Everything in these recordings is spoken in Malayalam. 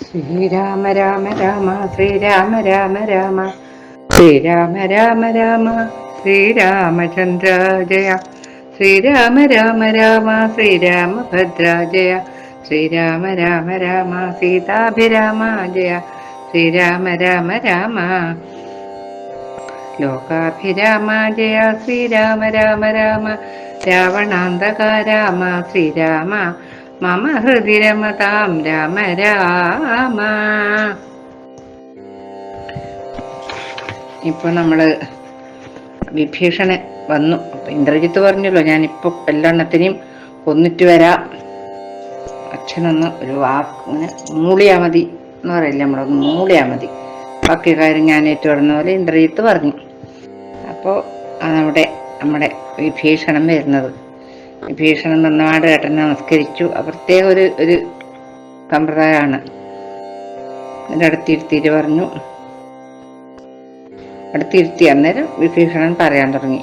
ശ്രീരാമ രാമ രാമ ശ്രീരാമ രാമ രാമ ശ്രീരാമ രാമ രാമ ശ്രീരാമചന്ദ്ര ജയ ശ്രീരാമ രാമ രാമ ശ്രീരാമഭദ്ര ജയ ശ്രീരാമ രാമ രാമ സീതാഭിരാമ ജയ ശ്രീരാമ രാമ രാമ ലോകാഭിരാമ ജയ ശ്രീരാമ രാമ രാമ രാവണാന്തക രാമ ശ്രീരാമ മമ ഹൃദി രമതാം രാമ രാമ. ഇപ്പൊ നമ്മള് വിഭീഷണൻ വന്നു. അപ്പൊ ഇന്ദ്രജിത്ത് പറഞ്ഞല്ലോ, ഞാനിപ്പോ എല്ലാണ്ണത്തിനെയും കൊന്നിട്ട് വരാം, അച്ഛനൊന്ന് ഒരു വാക്ക് ഇങ്ങനെ മൂളിയാ മതി എന്ന് പറയില്ല, നമ്മളൊന്ന് മൂളിയാ മതി, ബാക്കി കാര്യം ഞാൻ ഏറ്റുപറഞ്ഞ പോലെ ഇന്ദ്രജിത്ത് പറഞ്ഞു. അപ്പോൾ നമ്മുടെ വിഭീഷണൻ വരുന്നത്. വിഭീഷണൻ വന്നപാട് ഏട്ടനെ നമസ്കരിച്ചു. പ്രത്യേക ഒരു സമ്പ്രദായമാണ്. എന്നിട്ട് അടുത്തിരുത്തിയിട്ട് പറഞ്ഞു. അടുത്തിരുത്തി അന്നേരം വിഭീഷണൻ പറയാൻ തുടങ്ങി.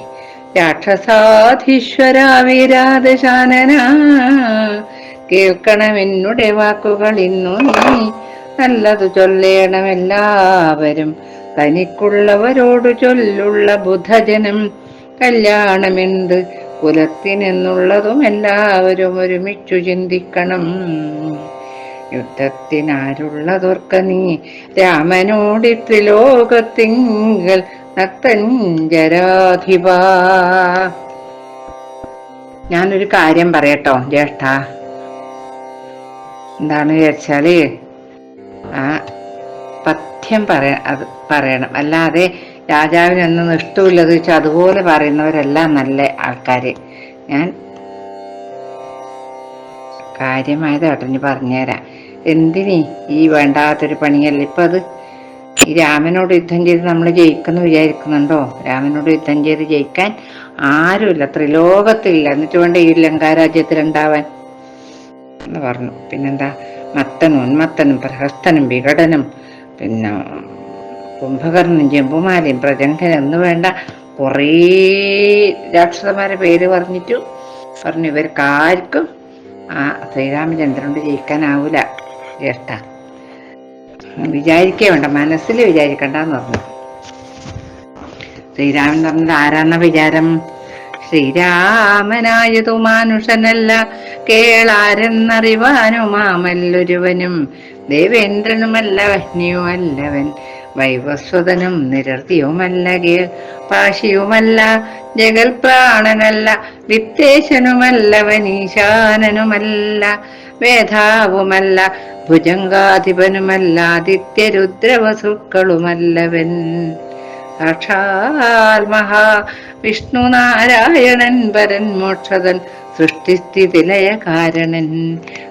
രാക്ഷസാധീശ്വര വീരാദശാനന, കേൾക്കണം എന്നുടെ വാക്കുകൾ ഇന്നു നീ, നല്ലതു ചൊല്ലേണം എല്ലാവരും, തനിക്കുള്ളവരോടു ചൊല്ലുള്ള ബുധജനം, കല്യാണമെന്ത് കുലത്തിനെന്നുള്ളതും എല്ലാവരും ഒരുമിച്ചു ചിന്തിക്കണം. യുദ്ധത്തിനാരുള്ളതൊർക്ക നീ രാമനോടി ത്രിലോകത്തിങ്കൽ നക്തഞ്ജരാധിപ. ഞാനൊരു കാര്യം പറയട്ടോ ജ്യേഷ്ഠ. എന്താണ് വിചാരിച്ചാല് പഥ്യം പറയണം, അല്ലാതെ രാജാവിനൊന്നും ഇഷ്ടമില്ലത് വെച്ചാൽ അതുപോലെ പറയുന്നവരെല്ലാം നല്ല ആൾക്കാര്. ഞാൻ കാര്യമായത് ഏട്ടന് പറഞ്ഞുതരാം. എന്തിനീ ഈ വേണ്ടാത്തൊരു പണിയല്ല ഇപ്പൊ അത്. ഈ രാമനോട് യുദ്ധം ചെയ്ത് നമ്മൾ ജയിക്കുന്നു വിചാരിക്കുന്നുണ്ടോ? രാമനോട് യുദ്ധം ചെയ്ത് ജയിക്കാൻ ആരുമില്ല, ത്രിലോകത്തില്ല. എന്നിട്ട് വേണ്ട ഈ ലങ്കാരാജ്യത്തിലുണ്ടാവാൻ എന്ന് പറഞ്ഞു. പിന്നെന്താ, മത്തനും ഉന്മത്തനും പ്രഹസ്തനും വികടനും പിന്നെ കുംഭകർണനും ജമ്പുമാലയും പ്രജംഘനും എന്ന് വേണ്ട കുറേ രാക്ഷസന്മാരെ പേര് പറഞ്ഞു. ഇവർക്കാർക്കും ശ്രീരാമചന്ദ്രനോട് ജയിക്കാനാവൂല ജ്യേഷ്ഠ. വിചാരിക്കേ വേണ്ട, മനസ്സിൽ വിചാരിക്കണ്ടെന്ന് പറഞ്ഞു. ശ്രീരാമൻ പറഞ്ഞത് ആരാന്ന വിചാരം? ശ്രീരാമനായതു മാനുഷനല്ല, കേളാരെന്നറിവാനുമാമല്ലൊരുവനും, ദേവേന്ദ്രനുമല്ല വഹ്നിയുമല്ലവൻ, വൈവസ്വതനും നിരർത്തിയുമല്ല, പാശിയുമല്ല, ജഗൽപ്രാണനല്ല, വിത്തേശനുമല്ലവൻ, ഈശാനനുമല്ല, വേധാവുമല്ല, ഭുജംഗാധിപനുമല്ല, ആദിത്യരുദ്രവസുക്കളുമല്ലവൻ, സാക്ഷാൽ മഹാവിഷ്ണു നാരായണൻ പരൻ മോക്ഷതൻ, സൃഷ്ടിസ്ഥിതിലയ കാരണൻ,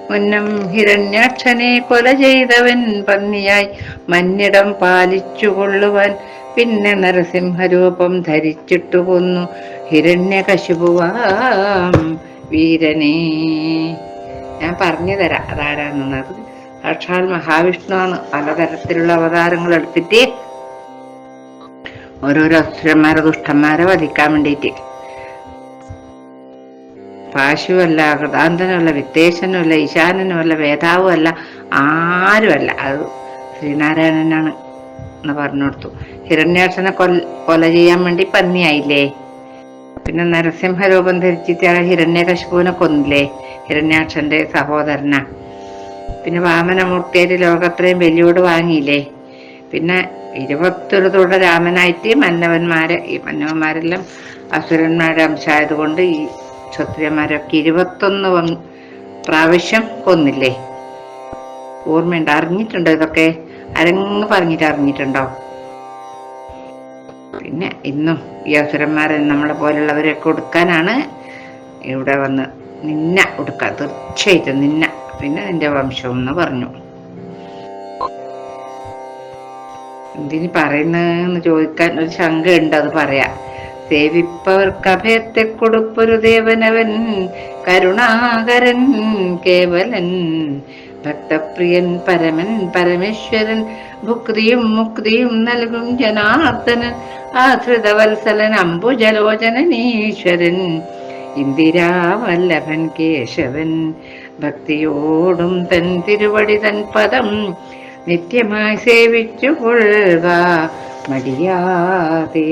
മുന്നം ഹിരണ്യാക്ഷനെ കൊല ചെയ്തവൻ, പന്നിയായി മന്നിടം പാലിച്ചു കൊള്ളുവാൻ, പിന്നെ നരസിംഹരൂപം ധരിച്ചിട്ടു കൊന്നു ഹിരണ്യകശിപുവാം വീരനെ. ഞാൻ പറഞ്ഞു തരാം അതാരാണെന്നത്. സാക്ഷാൽ മഹാവിഷ്ണുവാണ്. പലതരത്തിലുള്ള അവതാരങ്ങൾ എടുത്തിട്ട് ഓരോരോ അസുരന്മാരെ ദുഷ്ടന്മാരെ വധിക്കാൻ വേണ്ടിയിട്ട്. പാശുവല്ല, കൃതാന്തനുമല്ല, വിത്തേശനുമല്ല, ഈശാനനുമല്ല, വേദാവുമല്ല, ആരുമല്ല, അത് ശ്രീനാരായണനാണ് എന്ന് പറഞ്ഞു കൊടുത്തു. ഹിരണ്യാക്ഷനെ കൊല ചെയ്യാൻ വേണ്ടി പന്നിയായില്ലേ. പിന്നെ നരസിംഹരൂപം ധരിച്ചിട്ട് ഹിരണ്യകശിപുവിനെ കൊന്നില്ലേ, ഹിരണ്യാക്ഷന്റെ സഹോദരനാ. പിന്നെ വാമനമൂർത്തിയായിട്ട് ലോകത്രയും ബലിയോട് വാങ്ങിയില്ലേ. പിന്നെ 21 തുട രാമനായിട്ട് ഈ മന്നവന്മാരെല്ലാം അസുരന്മാരുടെ അംശമായതുകൊണ്ട് ഈ ക്ഷത്രിയന്മാരൊക്കെ 21 പ്രാവശ്യം കൊന്നില്ലേ. ഓർമ്മയുണ്ട്? അറിഞ്ഞിട്ടുണ്ടോ ഇതൊക്കെ? ആരെങ്കിലും പറഞ്ഞിട്ട് അറിഞ്ഞിട്ടുണ്ടോ? പിന്നെ ഇന്നും ഈ അസുരന്മാരെ നമ്മളെ പോലുള്ളവരെയൊക്കെ ഒടുക്കാനാണ് ഇവിടെ വന്ന് ഒടുക്കുക, തീർച്ചയായിട്ടും പിന്നെ നിന്റെ വംശം എന്ന് പറഞ്ഞു. എന്തിനി പറയുന്നതെന്ന് ചോദിക്കാൻ ഒരു ശങ്കയുണ്ട്, അത് പറയാ. സേവിപ്പവർക്ക് അഭയത്തെ കൊടുപ്പൊരു ദേവനവൻ, കരുണാകരൻ കേവലൻ, ഭക്തപ്രിയൻ പരമൻ പരമേശ്വരൻ, ഭുക്തിയും മുക്തിയും നൽകും ജനാർദ്ദനൻ, ആശ്രിതവത്സലൻ അംബുജലോചനനീശ്വരൻ, ഇന്ദിരാവല്ലഭൻ കേശവൻ, ഭക്തിയോടും തൻ തിരുവടി തൻ പദം നിത്യമായി സേവിച്ചു കൊള്ളുക മടിയാതെ.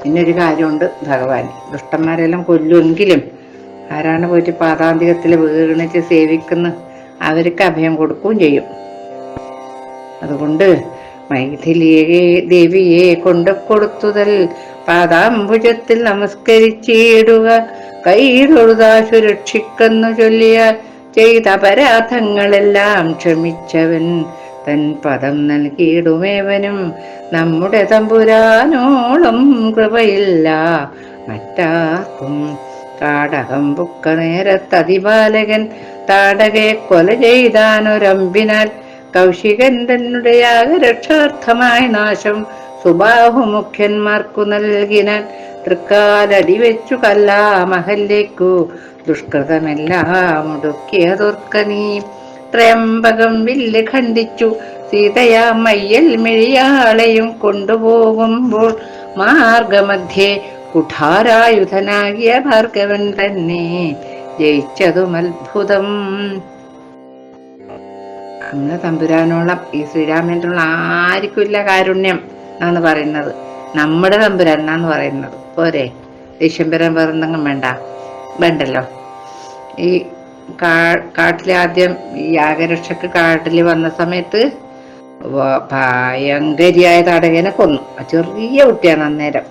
പിന്നൊരു കാര്യമുണ്ട്, ഭഗവാൻ ദുഷ്ടന്മാരെല്ലാം കൊല്ലുമെങ്കിലും ആരാണ് പോയിട്ട് പാതാന്തികത്തിൽ വീണിച്ച് സേവിക്കുന്ന അവർക്ക് അഭയം കൊടുക്കുകയും ചെയ്യും. അതുകൊണ്ട് മൈഥിലിയെ ദേവിയെ കൊണ്ടു കൊടുത്തുതൽ പാദാംബുജത്തിൽ നമസ്കരിച്ചിടുക. കൈതൊഴുതാ സുരക്ഷിക്കുന്നു ചൊല്ലിയാൽ ചെയ്ത അപരാധങ്ങളെല്ലാം ക്ഷമിച്ചവൻ തൻ പദം നൽകിയിടുമേവനും. നമ്മുടെ തമ്പുരാനോളം കൃപയില്ല മറ്റാർക്കും. കാടകം പുക്ക നേരത്തതിബാലകൻ താടകയെ കൊല ചെയ്താനൊരമ്പിനാൽ കൗശികൻ തന്നെ യാഗരക്ഷാർത്ഥമായി നാശം സുബാഹുമുഖ്യന്മാർക്കു നൽകിനാൻ. തൃക്കാലടി വെച്ചു കല്ലാമഹല്ലേക്കു ദുഷ്കൃതമെല്ലാം ഒടുക്കിയതോർക്ക നീ. ത്രയംബകം വില്ല് ഖണ്ഡിച്ചു സീതയാ മയ്യൽ മെഴിയാളെയും കൊണ്ടുപോകുമ്പോൾ മാർഗമധ്യേ കുഠാരായുധനാകിയ ഭാർഗവൻ തന്നെ ജയിച്ചതും അത്ഭുതം. നമ്മളെ തമ്പുരാനോളം ഈ ശ്രീരാമേന്ദ്രനുള്ള ആർക്കുമില്ല കാരുണ്യം എന്നാണ് പറയുന്നത്. നമ്മുടെ തമ്പുരാൻ എന്നാണ് പറയുന്നത്. പോരെ, ദേഷ്യംബരം വേറെന്തെങ്കിലും വേണ്ടല്ലോ. ഈ കാട്ടിലാദ്യം ഈ യാഗരക്ഷക്ക് കാട്ടിൽ വന്ന സമയത്ത് ഭയങ്കരിയായ തടകനെ കൊന്നു. ചെറിയ കുട്ടിയാണ് അന്നേരം.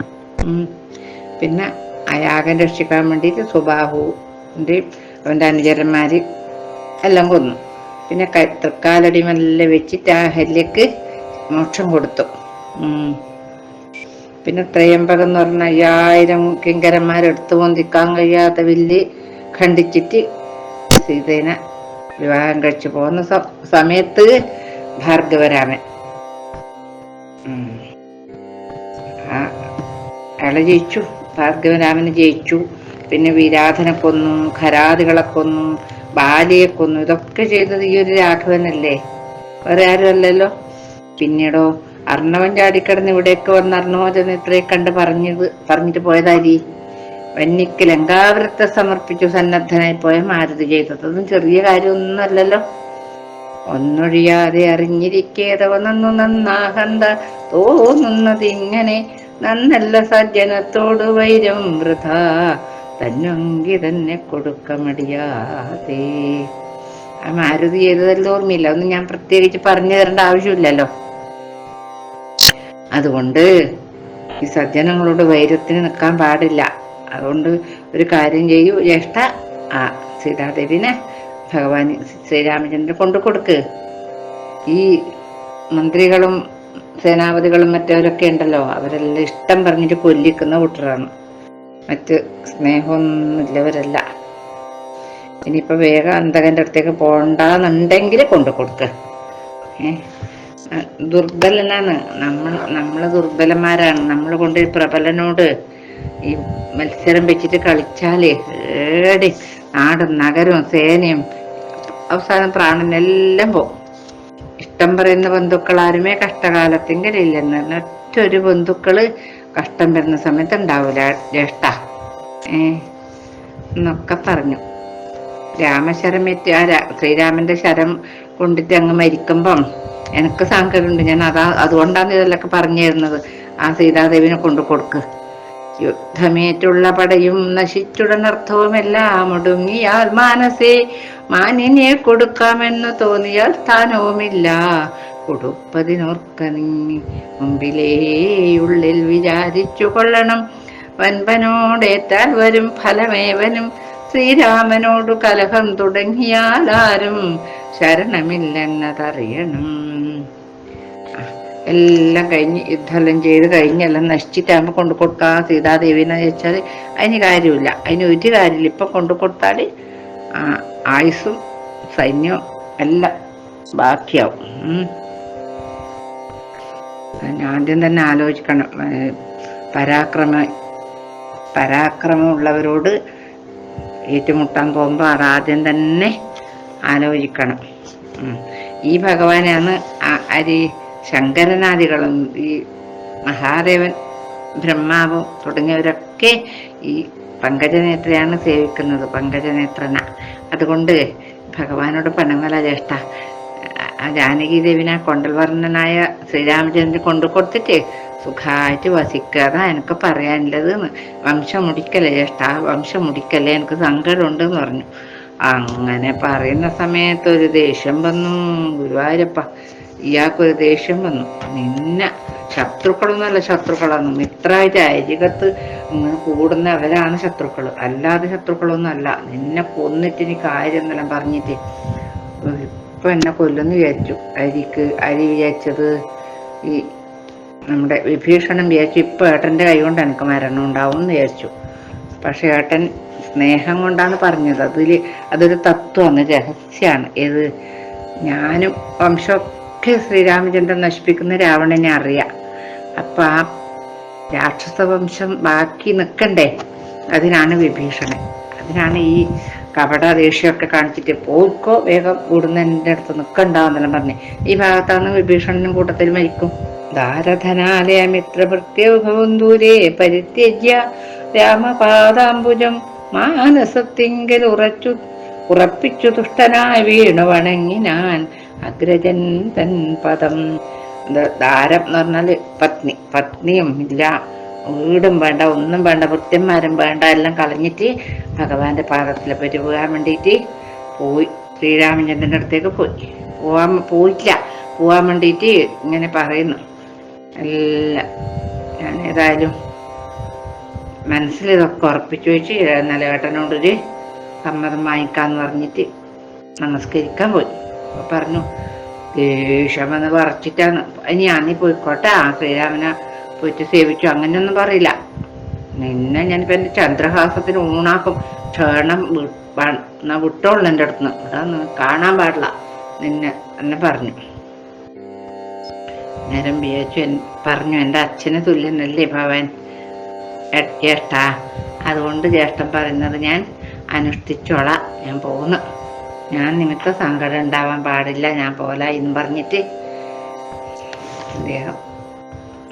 പിന്നെ ആ യാഗം രക്ഷിക്കാൻ വേണ്ടിയിട്ട് സുബാഹുവിൻ്റെ അവൻ്റെ അനുചരന്മാര് എല്ലാം കൊന്നു. പിന്നെ തൃക്കാലടി മെല്ലെ വെച്ചിട്ട് ആ ഹല്യക്ക് മോക്ഷം കൊടുത്തു. പിന്നെ ത്രയംബകം എന്ന് പറഞ്ഞ 5000 കിങ്കരന്മാരെടുത്തു പൊന്തിക്കാൻ കഴിയാത്ത വില്ല് ഖണ്ഡിച്ചിട്ട് സീതേനെ വിവാഹം കഴിച്ചു പോകുന്ന സമയത്ത് ഭാർഗവരാമൻ അയാളെ ജയിച്ചു. ഭാർഗവരാമന് ജയിച്ചു. പിന്നെ വിരാധനെ കൊന്നു, ഖരാദികളെ കൊന്നു, ബാലിയെ കൊന്നു. ഇതൊക്കെ ചെയ്തത് ഈ ഒരു രാഘവനല്ലേ, വേറെ ആരും അല്ലല്ലോ. പിന്നീടോ അർണവൻ ചാടിക്കിടന്ന് ഇവിടേക്ക് വന്ന് അർണവോചനത്രയെ കണ്ട് പറഞ്ഞിട്ട് പോയതാരി വന്യക്ക് ലങ്കാവൃത്തെ സമർപ്പിച്ചു സന്നദ്ധനായി പോയ മാരുതി ചെയ്തത്. അതും ചെറിയ കാര്യമൊന്നുമല്ലല്ലോ. ഒന്നൊഴിയാതെ അറിഞ്ഞിരിക്കേതവ നന്നു നന്നാഹന്ത തോന്നുന്നത് ഇങ്ങനെ നന്നല്ല സജ്ജനത്തോട് വൈരം വൃഥ തന്നൊങ്കി തന്നെ കൊടുക്ക മടിയാതെ. ആ മാരുതി ചെയ്തതെല്ലാം ഓർമ്മയില്ല. ഒന്നും ഞാൻ പ്രത്യേകിച്ച് പറഞ്ഞു തരേണ്ട ആവശ്യമില്ലല്ലോ. അതുകൊണ്ട് ഈ സജ്ജനങ്ങളോട് വൈരത്തിന് നിൽക്കാൻ പാടില്ല. അതുകൊണ്ട് ഒരു കാര്യം ചെയ്യൂ ജ്യേഷ്ഠ, ആ സീതാദേവിനെ ഭഗവാൻ ശ്രീരാമചന്ദ്രൻ കൊണ്ടു കൊടുക്ക്. ഈ മന്ത്രികളും സേനാപതികളും മറ്റവരൊക്കെ ഉണ്ടല്ലോ, അവരെല്ലാം ഇഷ്ടം പറഞ്ഞിട്ട് കൊല്ലിക്കുന്ന കൂട്ടരാണ്. മറ്റ് സ്നേഹമൊന്നുമില്ലവരല്ല. ഇനിയിപ്പോ വേഗം അന്തകന്റെ അടുത്തേക്ക് പോണ്ടെന്നുണ്ടെങ്കിൽ കൊണ്ടു കൊടുക്ക. ദുർബലനാണ് നമ്മള് ദുർബലന്മാരാണ്. നമ്മൾ കൊണ്ട് പ്രബലനോട് ഈ മത്സരം വെച്ചിട്ട് കളിച്ചാല് ഏടി നാടും നഗരവും സേനയും അവസാനം പ്രാണനെല്ലാം പോകും. ഇഷ്ടം പറയുന്ന ബന്ധുക്കളാരുമേ കഷ്ടകാലത്തെങ്കിലില്ലെന്ന് പറഞ്ഞ ഒറ്റൊരു ബന്ധുക്കള് കഷ്ടം വരുന്ന സമയത്ത് ഉണ്ടാവൂല ജ്യേഷ്ഠ എന്നൊക്കെ പറഞ്ഞു. രാമശരമേറ്റ് ശ്രീരാമന്റെ ശരം കൊണ്ടിട്ട് അങ്ങ് മരിക്കുമ്പം എനിക്ക് സങ്കടമുണ്ട്. ഞാൻ അതുകൊണ്ടാണ് ഇതെല്ലൊക്കെ പറഞ്ഞു തരുന്നത്. ആ സീതാദേവിനെ കൊണ്ടു കൊടുക്ക്. യുദ്ധമേറ്റുള്ള പടയും നശിച്ചുടനർത്ഥവും എല്ലാം ഒടുങ്ങിയാൽ മാനസേ മാനിനെ കൊടുക്കാമെന്ന് തോന്നിയാൽ സ്ഥാനവുമില്ല കൊടുപ്പതിനോർക്ക നീ. മുമ്പിലേ ഉള്ളിൽ വിചാരിച്ചു കൊള്ളണം വൻപനോടേറ്റാൽ വരും ഫലമേവനും. ശ്രീരാമനോടു കലഹം തുടങ്ങിയാൽ ആരും ശരണമില്ലെന്നതറിയണം. എല്ലാം കഴിഞ്ഞ് യുദ്ധമെല്ലാം ചെയ്ത് കഴിഞ്ഞെല്ലാം നശിച്ചിട്ടാകുമ്പോൾ കൊണ്ടു കൊടുക്കാൻ സീതാദേവിനെ വെച്ചാൽ അതിന് കാര്യമില്ല. അതിന് ഒരു കാര്യമില്ല. ഇപ്പം കൊണ്ടു കൊടുത്താൽ ആയുസ്സും സൈന്യവും എല്ലാം ബാക്കിയാവും. ആദ്യം തന്നെ ആലോചിക്കണം. പരാക്രമമുള്ളവരോട് ഏറ്റുമുട്ടാൻ പോകുമ്പോൾ അതാദ്യം തന്നെ ആലോചിക്കണം. ഈ ഭഗവാനാണ് ശങ്കരനാദികളും ഈ മഹാദേവൻ ബ്രഹ്മാവും തുടങ്ങിയവരൊക്കെ ഈ പങ്കജനേത്രയാണ് സേവിക്കുന്നത്, പങ്കജനേത്രന. അതുകൊണ്ട് ഭഗവാനോട് പണങ്ങല ജ്യേഷ്ഠ. ആ ജാനകി ദേവിനെ കൊണ്ടൽവർണ്ണനായ ശ്രീരാമചന്ദ്രൻ കൊണ്ടു കൊടുത്തിട്ട് സുഖമായിട്ട് വസിക്കുക. അതാ എനിക്ക് പറയാനുള്ളത്. വംശം മുടിക്കല്ലേ ജ്യേഷ്ഠ, വംശം മുടിക്കല്ലേ, എനിക്ക് സങ്കടമുണ്ടെന്ന് പറഞ്ഞു. അങ്ങനെ പറയുന്ന സമയത്ത് ഒരു ദേഷ്യം വന്നു. ഗുരുവായൂരപ്പ, ഇയാൾക്കൊരു ദേഷ്യം വന്നു. നിന്നെ ശത്രുക്കളൊന്നുമല്ല, ശത്രുക്കളൊന്നും മിത്രായിട്ട് അരികത്ത് കൂടുന്നവരാണ് ശത്രുക്കൾ, അല്ലാതെ ശത്രുക്കളൊന്നും അല്ല. നിന്നെ കൊന്നിട്ട് ഇനി കാര്യം എന്നെല്ലാം പറഞ്ഞിട്ട് ഇപ്പൊ എന്നെ കൊല്ലുന്നു വിചാരിച്ചു. അരി വിചാരിച്ചത് ഈ നമ്മുടെ വിഭീഷണൻ വിചാരിച്ചു ഇപ്പൊ ഏട്ടന്റെ കൈ കൊണ്ട് എനിക്ക് മരണം ഉണ്ടാവും എന്ന് വിചാരിച്ചു. പക്ഷെ ഏട്ടൻ സ്നേഹം കൊണ്ടാണ് പറഞ്ഞത്. അതൊരു തത്വമാണ്, രഹസ്യമാണ്. ഏത് ഞാനും വംശമൊക്കെ ശ്രീരാമചന്ദ്രൻ നശിപ്പിക്കുന്ന രാവണനെ അറിയാം. അപ്പൊ ആ രാക്ഷസ വംശം ബാക്കി നിൽക്കണ്ടേ, അതിനാണ് വിഭീഷണൻ. അതിനാണ് ഈ കപട ദേഷ്യമൊക്കെ കാണിച്ചിട്ട് പോയിക്കോ വേഗം കൂടുന്നതിൻ്റെ അടുത്ത് നിൽക്കണ്ടെന്നെല്ലാം പറഞ്ഞ് ഈ ഭാഗത്താണ് വിഭീഷണനും കൂട്ടത്തിൽ മരിക്കും. ദാരധനാലയ മിത്രഭൃത്യൗഭവം ദൂരെ പരിത്യജ്യ രാമപാദാംബുജം മാനസത്തിങ്കൽ ഉറപ്പിച്ചു തുഷ്ടനായി വീണു വണങ്ങിനാൻ അഗ്രജൻ തൻ പദം. ദാരം എന്ന് പറഞ്ഞാല് പത്നിയും ഇല്ല, വീടും വേണ്ട, ഒന്നും വേണ്ട, ഭൃത്യന്മാരും വേണ്ട, എല്ലാം കളഞ്ഞിട്ട് ഭഗവാന്റെ പാദത്തിൽ പോകാൻ വേണ്ടിയിട്ട് പോയി. ശ്രീരാമചന്ദ്രൻ്റെ അടുത്തേക്ക് പോവാൻ വേണ്ടിയിട്ട് ഇങ്ങനെ പറയുന്നു. എല്ലാം ഞാൻ ഏതായാലും മനസ്സിൽ ഇതൊക്കെ ഉറപ്പിച്ചു വെച്ച് എന്നാലും ഏട്ടനോടൊരു സമ്മതം വാങ്ങിക്കാന്ന് പറഞ്ഞിട്ട് നമസ്കരിക്കാൻ പോയി. അപ്പൊ പറഞ്ഞു, ദേഷ്യമെന്ന് പറിച്ചിട്ടാണ് ഇനി അന്നീ പോയിക്കോട്ടെ, ആ ശ്രീരാമനെ പോയിട്ട് സേവിച്ചു, അങ്ങനെയൊന്നും പറയില്ല. നിന്നെ ഞാനിപ്പോ എന്റെ ചന്ദ്രഹാസത്തിന് ഊണാക്കും, ക്ഷണം വിട്ടോളൂ എൻ്റെ അടുത്ത് നിന്ന്, ഇവിടെ കാണാൻ പാടില്ല നിന്നെ എന്നെ പറഞ്ഞു. നേരം പറഞ്ഞു, എൻ്റെ അച്ഛന് തുല്യനല്ലേ ഭവൻ ജ്യേഷ്ഠ, അതുകൊണ്ട് ജ്യേഷ്ഠൻ പറയുന്നത് ഞാൻ അനുഷ്ഠിച്ചോളാം, ഞാൻ പോകുന്നു, ഞാൻ നിമിത്ത സങ്കടം ഉണ്ടാവാൻ പാടില്ല, ഞാൻ പോല എന്ന് പറഞ്ഞിട്ട് അദ്ദേഹം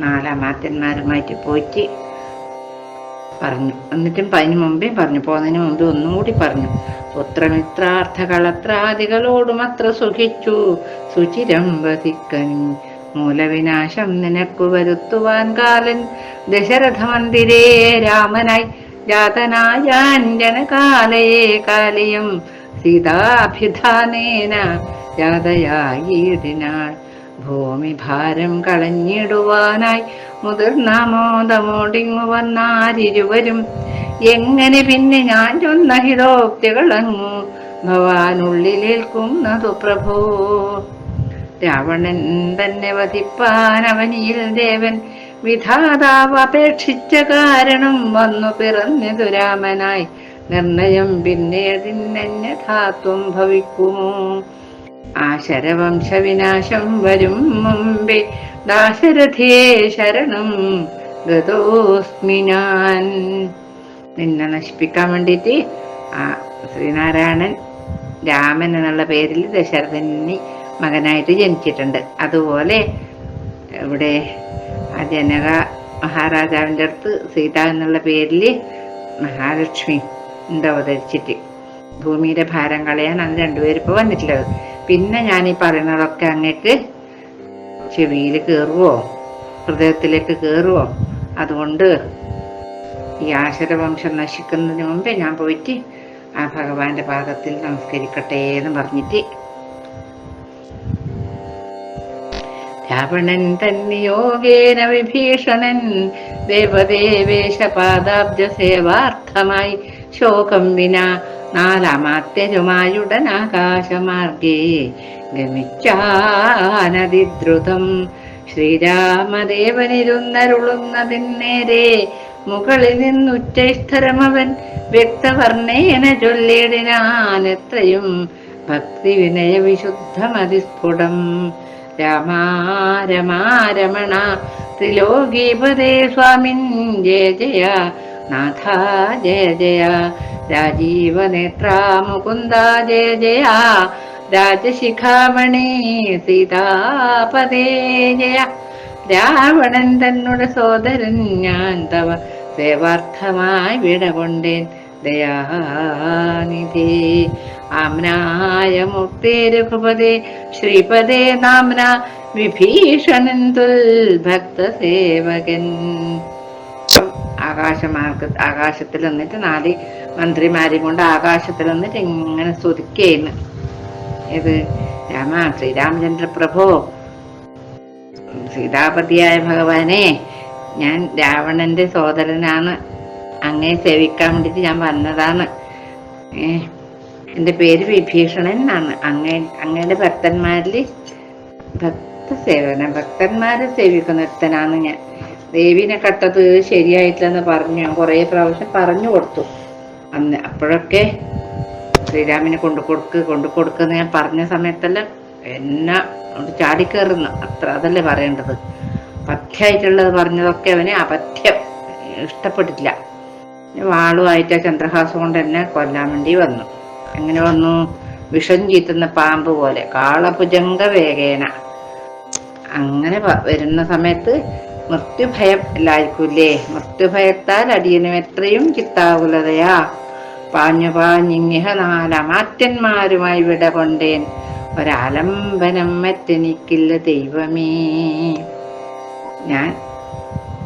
നാലാമാത്യന്മാരുമായിട്ട് പോയിട്ട് പറഞ്ഞു. എന്നിട്ടും അതിന് മുമ്പേ പറഞ്ഞു, പോകുന്നതിന് മുമ്പേ ഒന്നും കൂടി പറഞ്ഞു. പുത്രമിത്രാർത്ഥ കളത്രാദികളോടും അത്ര സുഖിച്ചു സുചിരം വസിക്കൻ മൂലവിനാശം നിനക്കു വരുത്തുവാൻ കാലൻ ദശരഥ മന്ദിരേ രാമനായി ജാതനായാൻ ജനകാലയെ കാലിയും സീതാഭ്യുധാനേന ജാതയായിടിനാൾ ഭൂമി ഭാരം കളഞ്ഞിടുവാനായി മുതിർന്നാമോദമോടിങ്ങു വന്നാരിരുവരും. എങ്ങനെ പിന്നെ ഞാൻ ചൊന്ന ഹിതോക്തികളങ്ങു ഭവാനുള്ളിലേൽക്കുന്നതു പ്രഭോ. രാവണൻ തന്നെ വധിപ്പാൻ അവനിയിൽ ദേവൻ വിധാതാവ് അപേക്ഷിച്ച കാരണം വന്നു പിറന്നതു രാമനായി നിർണയം പിന്നേതിന്നന്യഥാത്വം ഭവിക്കുമോ. ആശരവംശവിനാശം വരും മുമ്പേ ദാശരഥേ ശരണം ഗതോസ്മി ഞാൻ. നിന്നെ നശിപ്പിക്കാൻ വേണ്ടിയിട്ട് ആ ശ്രീനാരായണൻ രാമൻ എന്നുള്ള പേരിൽ ദശരഥന് മകനായിട്ട് ജനിച്ചിട്ടുണ്ട്. അതുപോലെ ഇവിടെ ആ ജനക മഹാരാജാവിൻ്റെ അടുത്ത് സീത എന്നുള്ള പേരിൽ മഹാലക്ഷ്മി അവതരിച്ചിട്ട് ഭൂമിയുടെ ഭാരം കളയാനാണ് രണ്ടുപേരും ഇപ്പോൾ വന്നിട്ടുള്ളത്. പിന്നെ ഞാനീ പറയുന്നതൊക്കെ അങ്ങേക്ക് ചെവിയിൽ കയറുവോ, ഹൃദയത്തിലേക്ക് കയറുവോ, അതുകൊണ്ട് ഈ ആശരവംശം നശിക്കുന്നതിന് മുമ്പേ ഞാൻ പോയിട്ട് ആ ഭഗവാന്റെ പാദത്തിൽ നമസ്കരിക്കട്ടെ എന്ന് പറഞ്ഞിട്ട് രാവണൻ തന്നിയോഗേന വിഭീഷണൻ ദേവദേവേശ പാദാബ്ജ സേവാർത്ഥമായി ശോകം വിന നാലാമാത്യരുമായുടനാകാശമാർഗേ ഗമിച്ചാനതിദ്രുതം. ശ്രീരാമദേവനിരുന്നരുളുന്നതിന്നേരെ മുകളിൽ നിന്നുച്ചൈസ്ഥരമവൻ വ്യക്തവർണ്ണേന ചൊല്ലിടിനാൻ എത്രയും ഭക്തി വിനയ വിശുദ്ധമതിസ്ഫുടം. രമാ രമാ രമണ ത്രിലോകീപദേ സ്വാമിൻ ജയ ജയ നാഥ ജയ ജയ രാജീവനേത്രാ മുകുന്ദ ജയ ജയ രാജശിഖാമണി സീതാപദേ ജയ. രാവണൻ തന്നുടെ സോദരൻ ഞാൻ തവ സേവാർത്ഥമായി വിടകൊണ്ടേൻ ദയാനിധി. ആമ്നായ മൂർത്തേ രഘുപതേ ശ്രീപദേ നാമ്ന വിഭീഷണൻ ഭക്തസേവകൻ. ആകാശത്തിൽ നിന്നിട്ട് 4 മന്ത്രിമാരെയും കൊണ്ട് ആകാശത്തിൽ നിന്നിട്ട് ഇങ്ങനെ സ്തുതിക്കുന്നു. ഇത് ശ്രീരാമചന്ദ്ര പ്രഭു, സീതാപതിയായ ഭഗവാനെ, ഞാൻ രാവണന്റെ സോദരനാണ്, അങ്ങേ സേവിക്കാൻ വേണ്ടിട്ട് ഞാൻ വന്നതാണ്. എൻ്റെ പേര് വിഭീഷണൻ എന്നാണ്. അങ്ങയുടെ ഭക്തന്മാരിൽ ഭക്തന്മാരെ സേവിക്കുന്ന ഒരുത്തനാണ് ഞാൻ. ദേവിനെ കട്ടത് ശരിയായിട്ടില്ലെന്ന് പറഞ്ഞു. ഞാൻ കുറേ പ്രാവശ്യം പറഞ്ഞു കൊടുത്തു അന്ന്. അപ്പോഴൊക്കെ ശ്രീരാമിനെ കൊണ്ടു കൊടുക്കുന്ന ഞാൻ പറഞ്ഞ സമയത്തെല്ലാം എന്നെ ചാടിക്കേറുന്നു. അതല്ലേ പറയേണ്ടത്. പഥ്യമായിട്ടുള്ളത് പറഞ്ഞതൊക്കെ അവന് അപഥ്യം ഇഷ്ടപ്പെട്ടില്ല. വാളുമായിട്ട് ചന്ദ്രഹാസം കൊണ്ട് എന്നെ കൊല്ലാൻ വേണ്ടി വന്നു. എങ്ങനെ വന്നു? വിഷം ചീറ്റുന്ന പാമ്പ് പോലെ, കാളഭുജംഗ വേഗേന. അങ്ങനെ വരുന്ന സമയത്ത് മൃത്യുഭയം എല്ലാവർക്കൂല്ലേ? മൃത്യുഭയത്താൽ അടിയനും എത്രയും ചിത്താകുലതയാ പാഞ്ഞിങ്ങിഹ 4 അമാത്യന്മാരുമായി വിട കൊണ്ടേൻ, ഒരാലംബനം മറ്റെനിക്കില്ല ദൈവമേ. ഞാൻ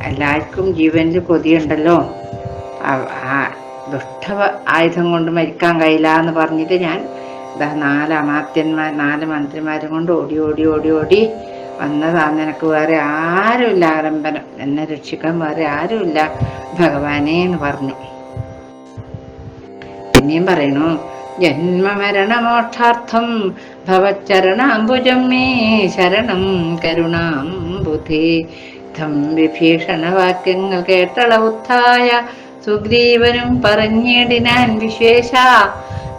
എല്ലാവർക്കും ജീവനിൽ കൊതിയുണ്ടല്ലോ, ആ ദുഷ്ട ആയുധം കൊണ്ട് മരിക്കാൻ കഴിയില്ല എന്ന് പറഞ്ഞിട്ട് ഞാൻ 4 മന്ത്രിമാരും കൊണ്ട് ഓടി വന്നതാ. നിനക്ക് വേറെ ആരുമില്ല ആലംബനം, എന്നെ രക്ഷിക്കാൻ വേറെ ആരുമില്ല ഭഗവാനെ എന്ന് പറഞ്ഞു. പിന്നെയും പറയണു, ജന്മമരണമോക്ഷാർത്ഥം ഭവച്ചരണാംബുജം മേ ശരണം കരുണാംബുധേ. വിഭീഷണ വാക്യങ്ങൾ കേട്ടളവുത്തായ സുഗ്രീവനും പറഞ്ഞിടിനാൻ വിശേഷ,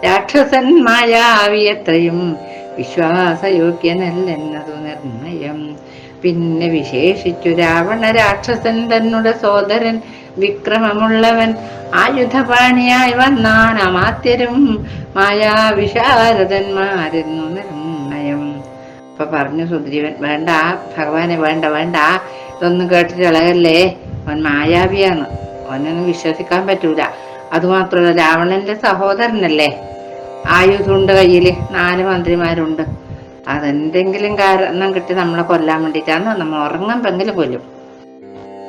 രാക്ഷസൻ മായാവിയത്രയും വിശ്വാസയോഗ്യനല്ലെന്നതു നിർണയം. പിന്നെ വിശേഷിച്ചു രാവണ രാക്ഷസൻ തന്നുടെ സോദരൻ വിക്രമമുള്ളവൻ, ആയുധപാണിയായി വന്നാൻ അമാത്യരും മായാവിശാരദന്മാരെന്നു നിർണയം. അപ്പൊ പറഞ്ഞു സുഗ്രീവൻ, വേണ്ട ഭഗവാനെ, വേണ്ട ഇതൊന്നും കേട്ടിട്ട് ഇളകല്ലേ. അവൻ മായാവിയാണ്, അവനൊന്നും വിശ്വസിക്കാൻ പറ്റൂല. അതുമാത്രമല്ല, രാവണന്റെ സഹോദരനല്ലേ, ആയുധമുണ്ട് കയ്യില്, 4 മന്ത്രിമാരുണ്ട്. അതെന്തെങ്കിലും കാരണം കിട്ടി നമ്മളെ കൊല്ലാൻ വേണ്ടിയിട്ടാണ്. നമ്മൾ ഉറങ്ങുമ്പെങ്കിലും കൊല്ലും.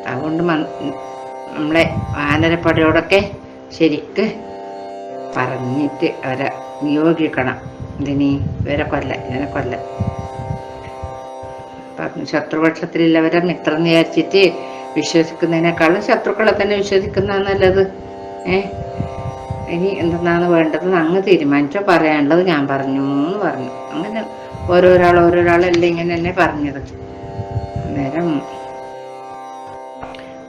അതുകൊണ്ട് നമ്മളെ വാനരപ്പടയോടൊക്കെ ശരിക്ക് പറഞ്ഞിട്ട് അവരെ നിയോഗിക്കണം. ഇവരെ ഇതിനെ കൊല്ല പറഞ്ഞു. ശത്രുപക്ഷത്തിലുള്ളവരെ മിത്രം വിചാരിച്ചിട്ട് വിശ്വസിക്കുന്നതിനേക്കാളും ശത്രുക്കളെ തന്നെ വിശ്വസിക്കുന്നതാണ് നല്ലത്. ഇനി എന്തെന്നാണ് വേണ്ടത് അങ്ങ് തീരുമാനിച്ചോ, പറയാനുള്ളത് ഞാൻ പറഞ്ഞു എന്ന് പറഞ്ഞു. അങ്ങനെ ഓരോരാളല്ലേ ഇങ്ങനെ തന്നെ പറഞ്ഞത്. അന്നേരം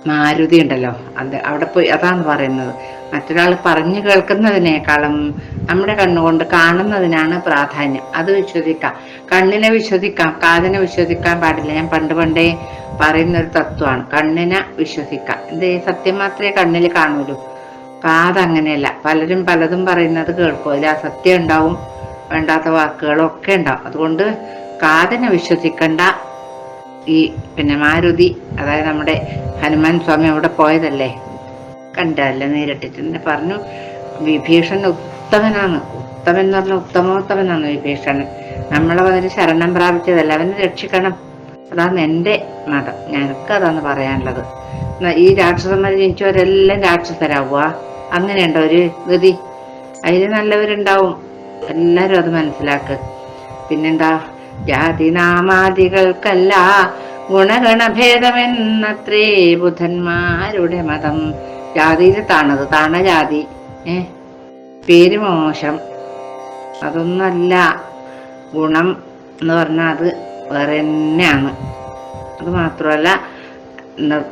മാരുതി ഉണ്ടല്ലോ, അവിടെ പോയി അതാണ് പറയുന്നത്. മറ്റൊരാൾ പറഞ്ഞു കേൾക്കുന്നതിനേക്കാളും നമ്മുടെ കണ്ണുകൊണ്ട് കാണുന്നതിനാണ് പ്രാധാന്യം. അത് വിശ്വസിക്കാം. കണ്ണിനെ വിശ്വസിക്കാം, കാതിനെ വിശ്വസിക്കാൻ പാടില്ല. ഞാൻ പണ്ടേ പറയുന്നൊരു തത്വമാണ്. കണ്ണിനെ വിശ്വസിക്കാം. സത്യം മാത്രമേ കണ്ണിൽ കാണൂലൂ. കാതങ്ങനെയല്ല. പലരും പലതും പറയുന്നത് കേൾക്കും. അതിൽ അസത്യം ഉണ്ടാവും, വേണ്ടാത്ത വാക്കുകളും ഒക്കെ ഉണ്ടാവും. അതുകൊണ്ട് കാതിനെ വിശ്വസിക്കണ്ട. പിന്നെ മാരുതി, അതായത് നമ്മുടെ ഹനുമാൻ സ്വാമി അവിടെ പോയതല്ലേ, കണ്ടല്ലേ നേരിട്ടിട്ട് പറഞ്ഞു. വിഭീഷണൻ ഉത്തമനാണ്. ഉത്തമൻ എന്ന് പറഞ്ഞാൽ ഉത്തമോത്തമനാണ് വിഭീഷണൻ. നമ്മളെ അതിന് ശരണം പ്രാപിച്ചതല്ല, അവനെ രക്ഷിക്കണം. അതാണ് എൻ്റെ മതം. ഞങ്ങൾക്ക് അതാണ് പറയാനുള്ളത്. ഈ രാക്ഷസന്മാർ ജനിച്ചവരെല്ലാം രാക്ഷസരാവുക, അങ്ങനെയുണ്ടോ ഒരു ഗതി? അതിൽ നല്ലവരുണ്ടാവും. എല്ലാരും അത് മനസ്സിലാക്ക്. പിന്നെന്താ, ജാതിനാമാദികൾക്കല്ല ഗുണഗണഭേദമെന്നത്രേ ബുധന്മാരുടെ മതം. ജാതിയിൽ താണ ജാതി, പേര് മോശം, അതൊന്നല്ല. ഗുണം എന്ന് പറഞ്ഞാൽ അത് വേറെ തന്നെയാണ്. അത് മാത്രമല്ല,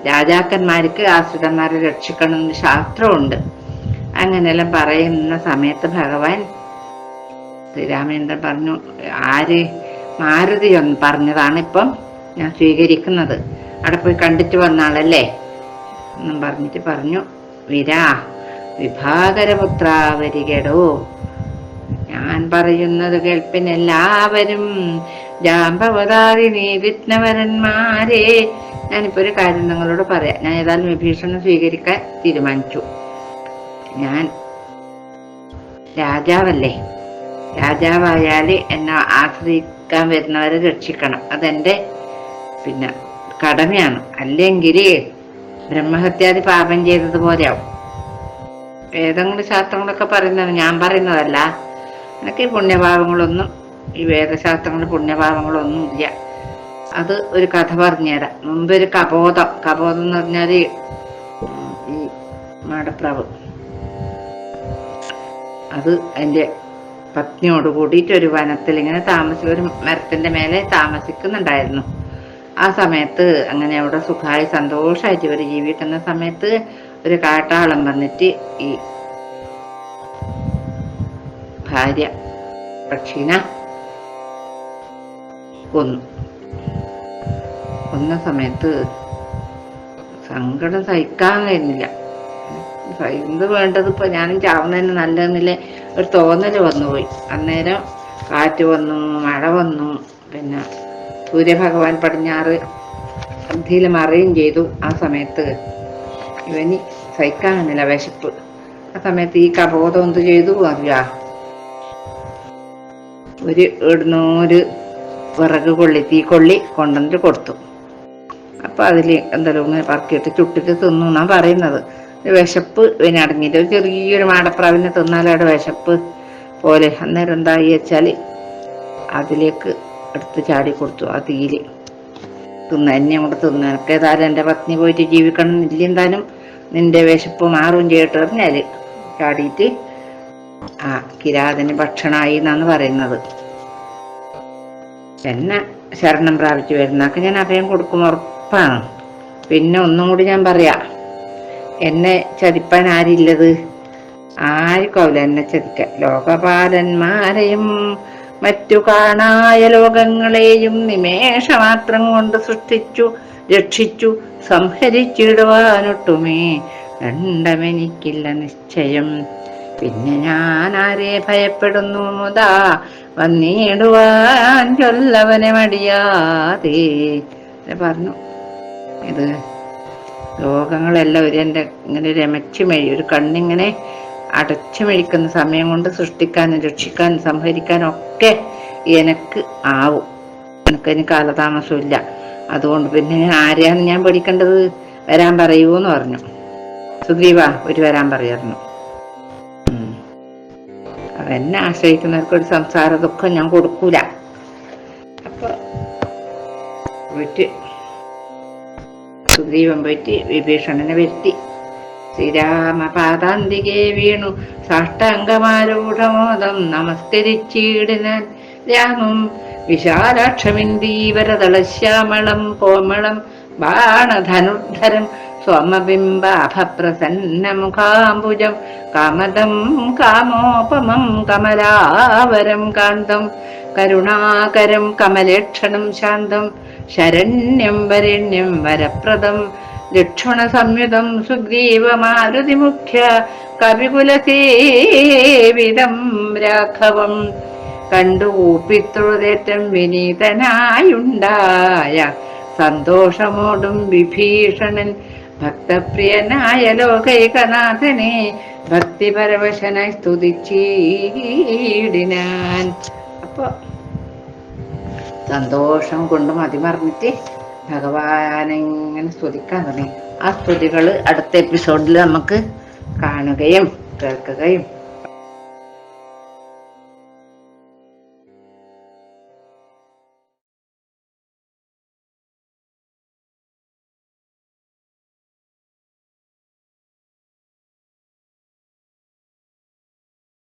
രാജാക്കന്മാർക്ക് ആശ്രിതന്മാരെ രക്ഷിക്കണം എന്ന് ശാസ്ത്രമുണ്ട്. അങ്ങനെയെല്ലാം പറയുന്ന സമയത്ത് ഭഗവാൻ ശ്രീരാമചന്ദ്രൻ പറഞ്ഞു, മാരുതി പറഞ്ഞതാണ് ഇപ്പം ഞാൻ സ്വീകരിക്കുന്നത്. അവിടെ പോയി കണ്ടിട്ട് വന്ന ആളല്ലേ എന്നും പറഞ്ഞിട്ട് പറഞ്ഞു, വിഭാകരപുത്ര വരികടോ, ഞാൻ പറയുന്നത് കേൾപ്പിനെല്ലാവരും. ജാമ്പവതാരിണി വിഘ്നവരന്മാരെ, ഞാനിപ്പോ ഒരു കാര്യം നിങ്ങളോട് പറയാം. ഞാൻ ഏതായാലും വിഭീഷണനെ സ്വീകരിക്കാൻ തീരുമാനിച്ചു. ഞാൻ രാജാവല്ലേ, രാജാവായാൽ എന്നെ ആശ്രയിക്കാൻ വരുന്നവരെ രക്ഷിക്കണം. അതെൻ്റെ പിന്നെ കടമയാണ്. അല്ലെങ്കിൽ ബ്രഹ്മഹത്യാദി പാപം ചെയ്തതുപോലെയാവും. വേദങ്ങളും ശാസ്ത്രങ്ങളൊക്കെ പറയുന്നത് ഞാൻ പറയുന്നതല്ല. എനിക്ക് ഈ പുണ്യഭാവങ്ങളൊന്നും, ഈ വേദശാസ്ത്രങ്ങളുടെ പുണ്യഭാവങ്ങളൊന്നും ഇല്ല. അത് ഒരു കഥ പറഞ്ഞുതരാം. മുമ്പ് ഒരു കബോധം എന്ന് പറഞ്ഞാൽ ഈ മാടപ്രാവ്, അത് എൻ്റെ പത്നിയോട് കൂടിയിട്ട് ഒരു വനത്തിൽ ഇങ്ങനെ ഒരു മരത്തിന്റെ മേലെ താമസിക്കുന്നുണ്ടായിരുന്നു. ആ സമയത്ത് അങ്ങനെ അവിടെ സുഖമായി സന്തോഷമായിട്ട് ഇവർ ജീവിക്കുന്ന സമയത്ത് ഒരു കാട്ടാളം വന്നിട്ട് ഈ ഭാര്യ പക്ഷിനെ കൊന്ന സമയത്ത് സങ്കടം സഹിക്കാൻ കഴിഞ്ഞില്ല. എന്ത് വേണ്ടത്, ഇപ്പൊ ഞാനും ചാവുന്നതിന് നല്ലതെന്നില്ലേ ഒരു തോന്നല് വന്നുപോയി. അന്നേരം കാറ്റ് വന്നു, മഴ വന്നു, പിന്നെ സൂര്യഭഗവാൻ പടിഞ്ഞാറ് അന്തിയിൽ മറയും ചെയ്തു. ആ സമയത്ത് ഇവന് സഹിക്കാൻ കഴിഞ്ഞില്ല, വിശപ്പ്. ആ സമയത്ത് ഈ കബോധം എന്ത് ചെയ്തു അറിയാ, ഒരു വിറക് തീക്കൊള്ളി കൊണ്ടുവന്നിട്ട് കൊടുത്തു. അപ്പൊ അതില് എന്തായാലും ഇങ്ങനെ പറക്കിയിട്ട് ചുട്ടിട്ട് തിന്നു എന്നാ പറയുന്നത്. വിശപ്പ് ഇവന് അടങ്ങിയിട്ട് ഒരു ചെറിയൊരു മാടപ്രാവിനെ തിന്നാലവിടെ വിശപ്പ് പോലെ. അന്നേരം എന്തായി വെച്ചാല് അതിലേക്ക് എടുത്ത് ചാടി കൊടുത്തു. ആ തീയില് എന്നെ കൂടെ തിന്നു, എനിക്ക് ഏതായാലും എൻ്റെ പത്നി പോയിട്ട് ജീവിക്കണം എന്നില്ല, എന്തായാലും നിന്റെ വിശപ്പ് മാറും ചെയ്തിട്ട് പറഞ്ഞാല് ചാടിയിട്ട് ആ കിരാതന് ഭക്ഷണമായി എന്നാണ് പറയുന്നത്. എന്നെ ശരണം പ്രാപിച്ചു വരുന്നൊക്കെ ഞാൻ അഭയം കൊടുക്കും, ഉറപ്പാണ്. പിന്നെ ഒന്നും കൂടി ഞാൻ പറയാം, എന്നെ ചതിപ്പാൻ ആരില്ലത്? ആർക്കാവില്ല എന്നെ ചതിക്കാൻ. ലോകപാലന്മാരെയും മറ്റു കാണായ ലോകങ്ങളെയും നിമേഷമാത്രം കൊണ്ട് സൃഷ്ടിച്ചു രക്ഷിച്ചു സംഹരിച്ചിടുവാനൊട്ടുമേ ദണ്ഡമെനിക്കില്ല നിശ്ചയം. പിന്നെ ഞാൻ ആരെ ഭയപ്പെടുന്നു മുതാ വന്നിടുവാൻ ചൊല്ലവനെ മടിയാതെ പറഞ്ഞു. ഇത് ലോകങ്ങളെല്ലാം എൻ്റെ ഇങ്ങനെ രമച്ചു ഒരു കണ്ണിങ്ങനെ അടച്ചു മെഴിക്കുന്ന സമയം കൊണ്ട് സൃഷ്ടിക്കാനും രക്ഷിക്കാനും സംഹരിക്കാനും ഒക്കെ എനിക്ക് ആവും. എനിക്കതിന് കാലതാമസമില്ല. അതുകൊണ്ട് പിന്നെ ഞാൻ ആരെയാണ് ഞാൻ പഠിക്കേണ്ടത്? വരാൻ പറയൂന്ന് പറഞ്ഞു. സുഗ്രീവ ഒരു വരാൻ പറയായിരുന്നു. എന്നെ ആശ്രയിക്കുന്നവർക്ക് ഒരു സംസാര ദുഃഖം ഞാൻ കൊടുക്കൂല. അപ്പൊ പോയിട്ട് സുഗ്രീവൻ പോയിട്ട് വിഭീഷണനെ വരുത്തി. ശ്രീരാമപാദാന്തികെ വീണു സാഷ്ടാംഗമാരൂഢമോദം നമസ്കരിച്ചിടിനാൻ രാമം വിശാലാക്ഷമിന്ദീവരതളശ്യാമളം കോമളം ബാണധനുർധരം സ്വമബിംബാഭപ്രസന്നമുഖാംബുജം കാമദം കാമോപമം കമലാവരം കാന്തം കരുണാകരം കമലേക്ഷണം ശാന്തം ശരണ്യം വരണ്യം വരപ്രദം ലക്ഷ്മണ സംയുതം സുഗ്രീവമാരുതിമുഖ്യ കവികുലസേവിതം രാഘവം കണ്ടു പിതൃദേറ്റം വിനീതനായുണ്ടായ സന്തോഷമോടും വിഭീഷണൻ ഭക്തപ്രിയനായ ലോകൈകനാഥനെ ഭക്തിപരവശനായി സ്തുതിച്ചിടിനാൻ. അപ്പൊ സന്തോഷം കൊണ്ട് മതിമറന്നിട്ട് ഭഗവാനെ ഇങ്ങനെ സ്തുതിക്കാൻ തുടങ്ങി. ആ സ്തുതികൾ അടുത്ത എപ്പിസോഡിൽ നമുക്ക് കാണുകയും കേൾക്കുകയും